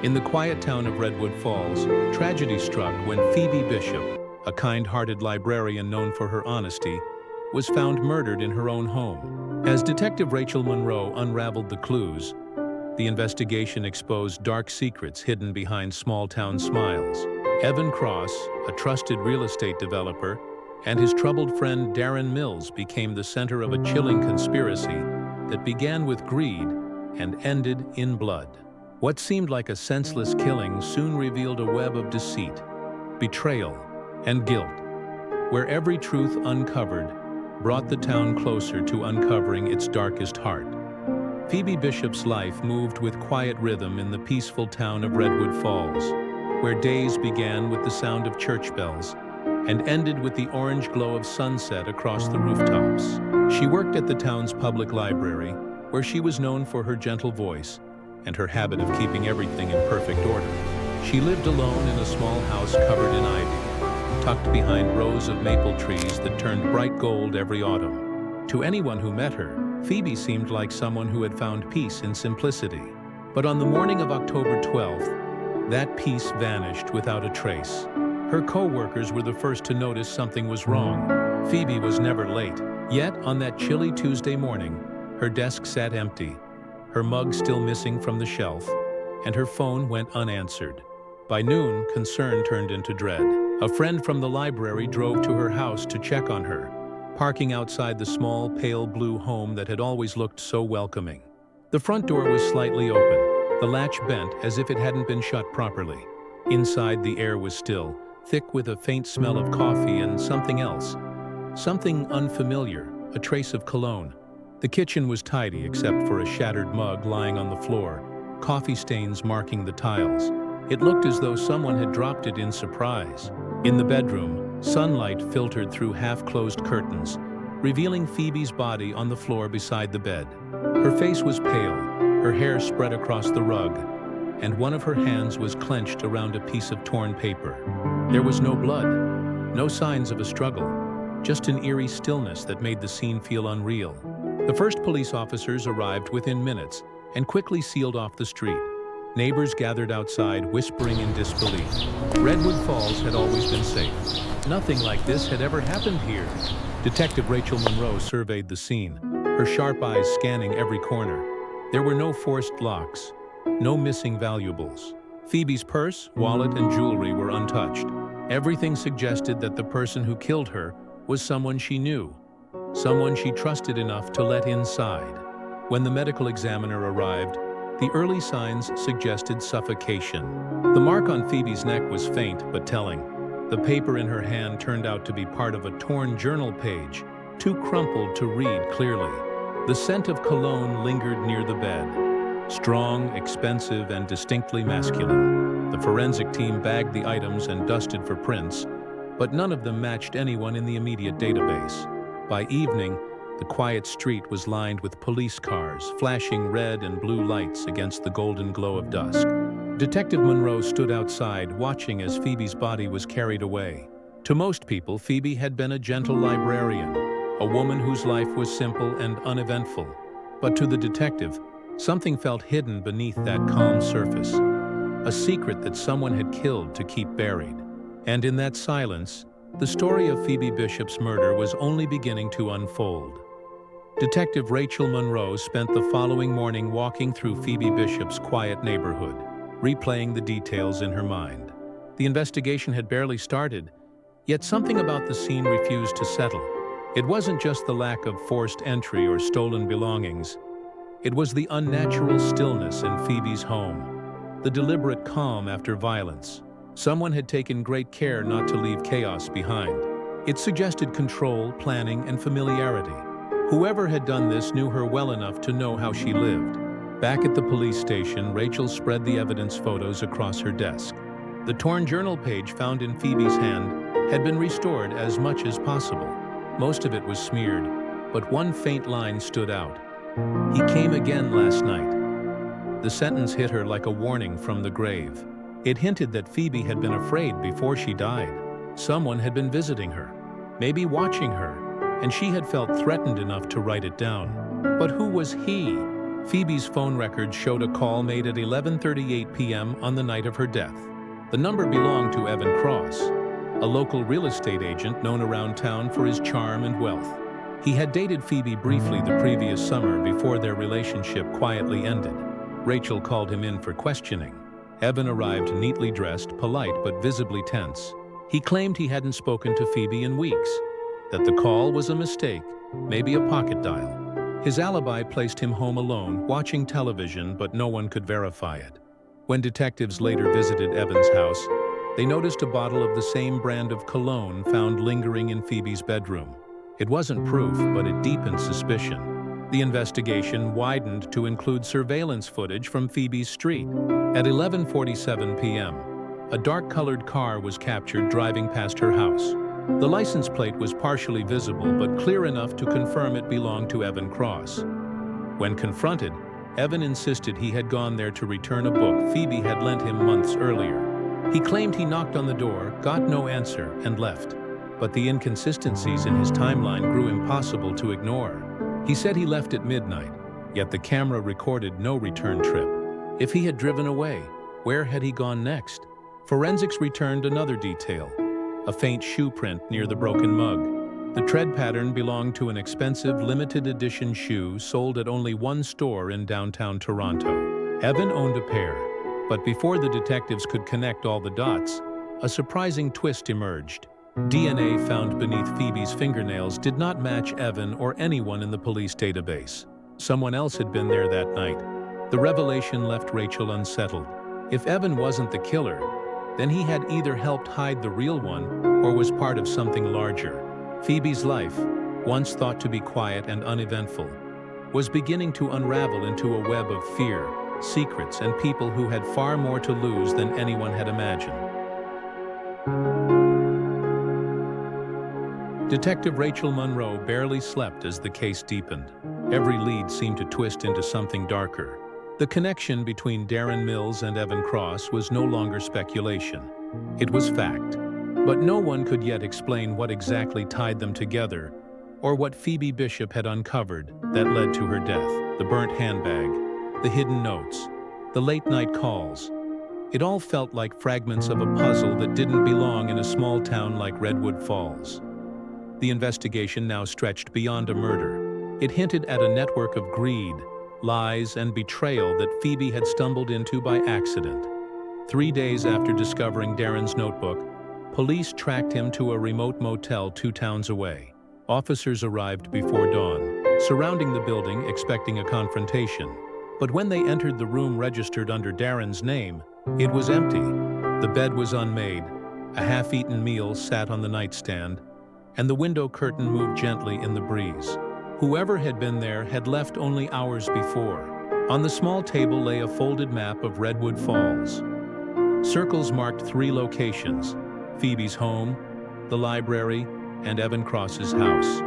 In the quiet town of Redwood Falls, tragedy struck when Phoebe Bishop, a kind-hearted librarian known for her honesty, was found murdered in her own home. As Detective Rachel Monroe unraveled the clues, the investigation exposed dark secrets hidden behind small-town smiles. Evan Cross, a trusted real estate developer, and his troubled friend Darren Mills became the center of a chilling conspiracy that began with greed and ended in blood. What seemed like a senseless killing soon revealed a web of deceit, betrayal, and guilt, where every truth uncovered brought the town closer to uncovering its darkest heart. Phoebe Bishop's life moved with quiet rhythm in the peaceful town of Redwood Falls, where days began with the sound of church bells and ended with the orange glow of sunset across the rooftops. She worked at the town's public library, where she was known for her gentle voice and her habit of keeping everything in perfect order. She lived alone in a small house covered in ivy, tucked behind rows of maple trees that turned bright gold every autumn. To anyone who met her, Phoebe seemed like someone who had found peace in simplicity. But on the morning of October 12th, that peace vanished without a trace. Her co-workers were the first to notice something was wrong. Phoebe was never late. Yet, on that chilly Tuesday morning, her desk sat empty, her mug still missing from the shelf, and her phone went unanswered. By noon, concern turned into dread. A friend from the library drove to her house to check on her, parking outside the small, pale blue home that had always looked so welcoming. The front door was slightly open, the latch bent as if it hadn't been shut properly. Inside, the air was still, thick with a faint smell of coffee and something else. Something unfamiliar, a trace of cologne. The kitchen was tidy except for a shattered mug lying on the floor, coffee stains marking the tiles. It looked as though someone had dropped it in surprise. In the bedroom, sunlight filtered through half-closed curtains, revealing Phoebe's body on the floor beside the bed. Her face was pale, her hair spread across the rug, and one of her hands was clenched around a piece of torn paper. There was no blood, no signs of a struggle, just an eerie stillness that made the scene feel unreal. The first police officers arrived within minutes and quickly sealed off the street. Neighbors gathered outside, whispering in disbelief. Redwood Falls had always been safe. Nothing like this had ever happened here. Detective Rachel Monroe surveyed the scene, her sharp eyes scanning every corner. There were no forced locks, no missing valuables. Phoebe's purse, wallet, and jewelry were untouched. Everything suggested that the person who killed her was someone she knew, someone she trusted enough to let inside. When the medical examiner arrived, the early signs suggested suffocation. The mark on Phoebe's neck was faint but telling. The paper in her hand turned out to be part of a torn journal page, too crumpled to read clearly. The scent of cologne lingered near the bed, strong, expensive, and distinctly masculine. The forensic team bagged the items and dusted for prints, but none of them matched anyone in the immediate database. By evening, the quiet street was lined with police cars, flashing red and blue lights against the golden glow of dusk. Detective Monroe stood outside, watching as Phoebe's body was carried away. To most people, Phoebe had been a gentle librarian, a woman whose life was simple and uneventful. But to the detective, something felt hidden beneath that calm surface, a secret that someone had killed to keep buried. And in that silence, the story of Phoebe Bishop's murder was only beginning to unfold. Detective Rachel Monroe spent the following morning walking through Phoebe Bishop's quiet neighborhood, replaying the details in her mind. The investigation had barely started, yet something about the scene refused to settle. It wasn't just the lack of forced entry or stolen belongings. It was the unnatural stillness in Phoebe's home, the deliberate calm after violence. Someone had taken great care not to leave chaos behind. It suggested control, planning, and familiarity. Whoever had done this knew her well enough to know how she lived. Back at the police station, Rachel spread the evidence photos across her desk. The torn journal page found in Phoebe's hand had been restored as much as possible. Most of it was smeared, but one faint line stood out. "He came again last night." The sentence hit her like a warning from the grave. It hinted that Phoebe had been afraid before she died. Someone had been visiting her, maybe watching her, and she had felt threatened enough to write it down. But who was he? Phoebe's phone records showed a call made at 11:38 p.m. on the night of her death. The number belonged to Evan Cross, a local real estate agent known around town for his charm and wealth. He had dated Phoebe briefly the previous summer before their relationship quietly ended. Rachel called him in for questioning. Evan arrived neatly dressed, polite but visibly tense. He claimed he hadn't spoken to Phoebe in weeks, that the call was a mistake, maybe a pocket dial. His alibi placed him home alone, watching television, but no one could verify it. When detectives later visited Evan's house, they noticed a bottle of the same brand of cologne found lingering in Phoebe's bedroom. It wasn't proof, but it deepened suspicion. The investigation widened to include surveillance footage from Phoebe's street. At 11:47 p.m., a dark-colored car was captured driving past her house. The license plate was partially visible, but clear enough to confirm it belonged to Evan Cross. When confronted, Evan insisted he had gone there to return a book Phoebe had lent him months earlier. He claimed he knocked on the door, got no answer, and left. But the inconsistencies in his timeline grew impossible to ignore. He said he left at midnight, yet the camera recorded no return trip. If he had driven away, where had he gone next? Forensics returned another detail: a faint shoe print near the broken mug. The tread pattern belonged to an expensive limited edition shoe sold at only one store in downtown Toronto. Evan owned a pair, but before the detectives could connect all the dots, a surprising twist emerged. DNA found beneath Phoebe's fingernails did not match Evan or anyone in the police database. Someone else had been there that night. The revelation left Rachel unsettled. If Evan wasn't the killer, then he had either helped hide the real one or was part of something larger. Phoebe's life, once thought to be quiet and uneventful, was beginning to unravel into a web of fear, secrets, and people who had far more to lose than anyone had imagined. Detective Rachel Monroe barely slept as the case deepened. Every lead seemed to twist into something darker. The connection between Darren Mills and Evan Cross was no longer speculation. It was fact. But no one could yet explain what exactly tied them together or what Phoebe Bishop had uncovered that led to her death. The burnt handbag, the hidden notes, the late-night calls. It all felt like fragments of a puzzle that didn't belong in a small town like Redwood Falls. The investigation now stretched beyond a murder. It hinted at a network of greed, lies, and betrayal that Phoebe had stumbled into by accident. 3 days after discovering Darren's notebook, police tracked him to a remote motel 2 towns away. Officers arrived before dawn, surrounding the building expecting a confrontation. But when they entered the room registered under Darren's name, it was empty. The bed was unmade, a half-eaten meal sat on the nightstand, and the window curtain moved gently in the breeze. Whoever had been there had left only hours before. On the small table lay a folded map of Redwood Falls. Circles marked 3 locations: Phoebe's home, the library, and Evan Cross's house.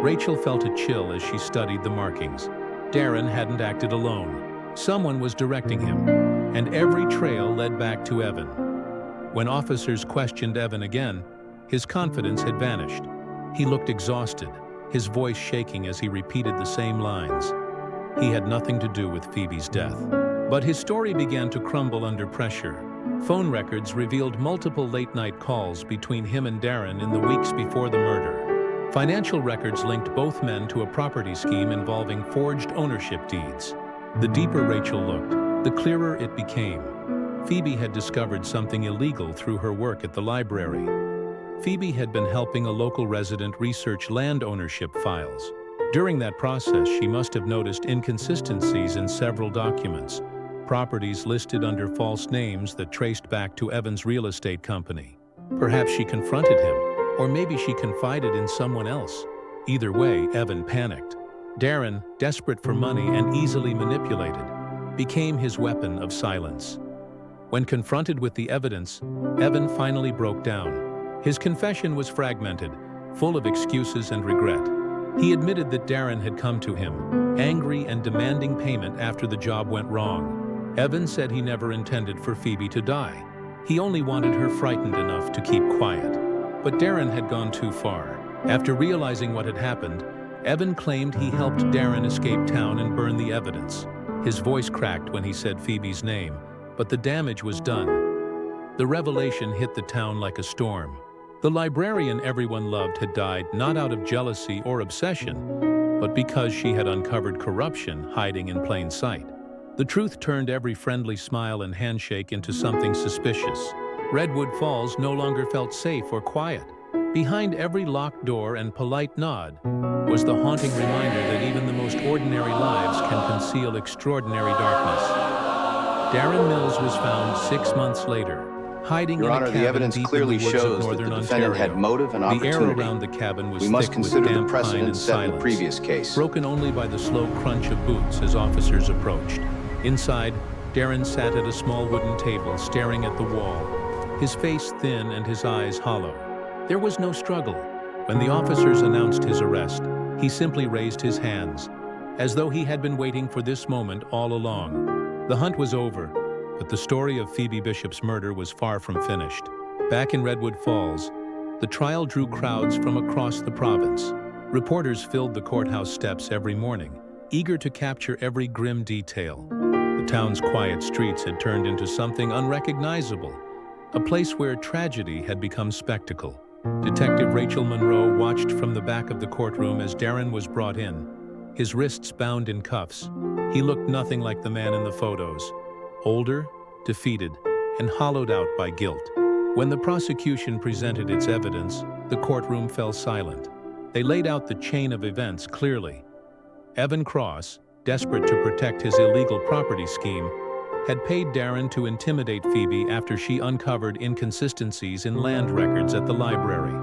Rachel felt a chill as she studied the markings. Darren hadn't acted alone. Someone was directing him, and every trail led back to Evan. When officers questioned Evan again, his confidence had vanished. He looked exhausted, his voice shaking as he repeated the same lines. He had nothing to do with Phoebe's death. But his story began to crumble under pressure. Phone records revealed multiple late-night calls between him and Darren in the weeks before the murder. Financial records linked both men to a property scheme involving forged ownership deeds. The deeper Rachel looked, the clearer it became. Phoebe had discovered something illegal through her work at the library. Phoebe had been helping a local resident research land ownership files. During that process, she must have noticed inconsistencies in several documents, properties listed under false names that traced back to Evan's real estate company. Perhaps she confronted him, or maybe she confided in someone else. Either way, Evan panicked. Darren, desperate for money and easily manipulated, became his weapon of silence. When confronted with the evidence, Evan finally broke down. His confession was fragmented, full of excuses and regret. He admitted that Darren had come to him, angry and demanding payment after the job went wrong. Evan said he never intended for Phoebe to die. He only wanted her frightened enough to keep quiet. But Darren had gone too far. After realizing what had happened, Evan claimed he helped Darren escape town and burn the evidence. His voice cracked when he said Phoebe's name, but the damage was done. The revelation hit the town like a storm. The librarian everyone loved had died not out of jealousy or obsession, but because she had uncovered corruption hiding in plain sight. The truth turned every friendly smile and handshake into something suspicious. Redwood Falls no longer felt safe or quiet. Behind every locked door and polite nod was the haunting reminder that even the most ordinary lives can conceal extraordinary darkness. Darren Mills was found 6 months later, hiding in a cabin the evidence deep clearly in the woods shows of that northern the defendant Ontario. had motive and opportunity. The air around the cabin was we must thick with consider the damp pine precedent and set in the silence, previous case, broken only by the slow crunch of boots as officers approached. Inside, Darren sat at a small wooden table, staring at the wall, his face thin and his eyes hollow. There was no struggle. When the officers announced his arrest, he simply raised his hands, as though he had been waiting for this moment all along. The hunt was over, but the story of Phoebe Bishop's murder was far from finished. Back in Redwood Falls, the trial drew crowds from across the province. Reporters filled the courthouse steps every morning, eager to capture every grim detail. The town's quiet streets had turned into something unrecognizable, a place where tragedy had become spectacle. Detective Rachel Monroe watched from the back of the courtroom as Darren was brought in, his wrists bound in cuffs. He looked nothing like the man in the photos, older, defeated, and hollowed out by guilt. When the prosecution presented its evidence, the courtroom fell silent. They laid out the chain of events clearly. Evan Cross, desperate to protect his illegal property scheme, had paid Darren to intimidate Phoebe after she uncovered inconsistencies in land records at the library.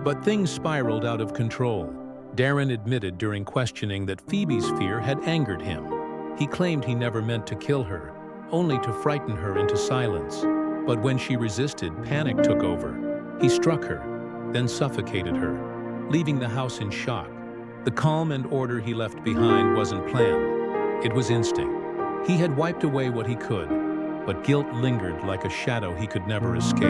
But things spiraled out of control. Darren admitted during questioning that Phoebe's fear had angered him. He claimed he never meant to kill her, only to frighten her into silence. But when she resisted, panic took over. He struck her, then suffocated her, leaving the house in shock. The calm and order he left behind wasn't planned. It was instinct. He had wiped away what he could, but guilt lingered like a shadow he could never escape.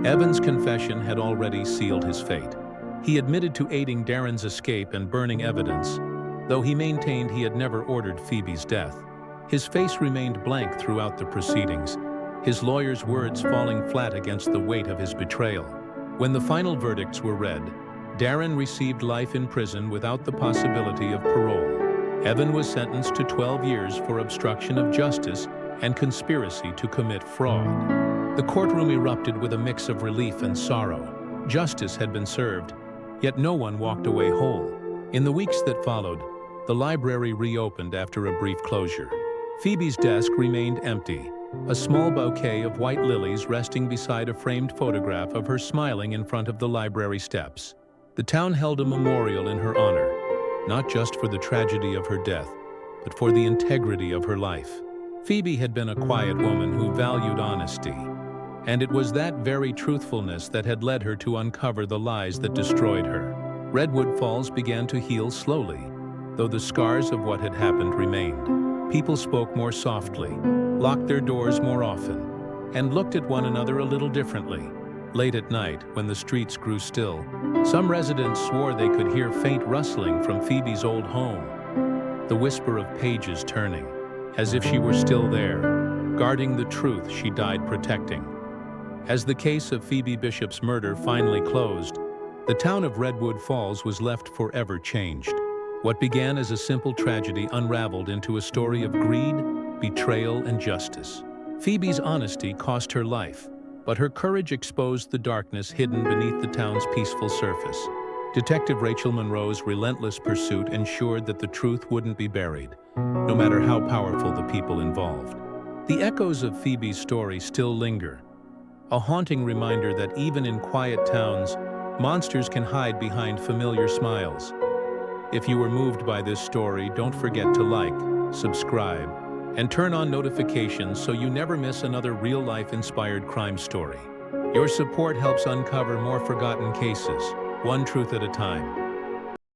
Evan's confession had already sealed his fate. He admitted to aiding Darren's escape and burning evidence, though he maintained he had never ordered Phoebe's death. His face remained blank throughout the proceedings, his lawyer's words falling flat against the weight of his betrayal. When the final verdicts were read, Darren received life in prison without the possibility of parole. Evan was sentenced to 12 years for obstruction of justice and conspiracy to commit fraud. The courtroom erupted with a mix of relief and sorrow. Justice had been served, yet no one walked away whole. In the weeks that followed, the library reopened after a brief closure. Phoebe's desk remained empty, a small bouquet of white lilies resting beside a framed photograph of her smiling in front of the library steps. The town held a memorial in her honor, not just for the tragedy of her death, but for the integrity of her life. Phoebe had been a quiet woman who valued honesty, and it was that very truthfulness that had led her to uncover the lies that destroyed her. Redwood Falls began to heal slowly, though the scars of what had happened remained. People spoke more softly, locked their doors more often, and looked at one another a little differently. Late at night, when the streets grew still, some residents swore they could hear faint rustling from Phoebe's old home, the whisper of pages turning, as if she were still there, guarding the truth she died protecting. As the case of Phoebe Bishop's murder finally closed, the town of Redwood Falls was left forever changed. What began as a simple tragedy unraveled into a story of greed, betrayal, and justice. Phoebe's honesty cost her life, but her courage exposed the darkness hidden beneath the town's peaceful surface. Detective Rachel Monroe's relentless pursuit ensured that the truth wouldn't be buried, no matter how powerful the people involved. The echoes of Phoebe's story still linger, a haunting reminder that even in quiet towns, monsters can hide behind familiar smiles. If you were moved by this story, don't forget to like, subscribe, and turn on notifications so you never miss another real-life inspired crime story. Your support helps uncover more forgotten cases, one truth at a time.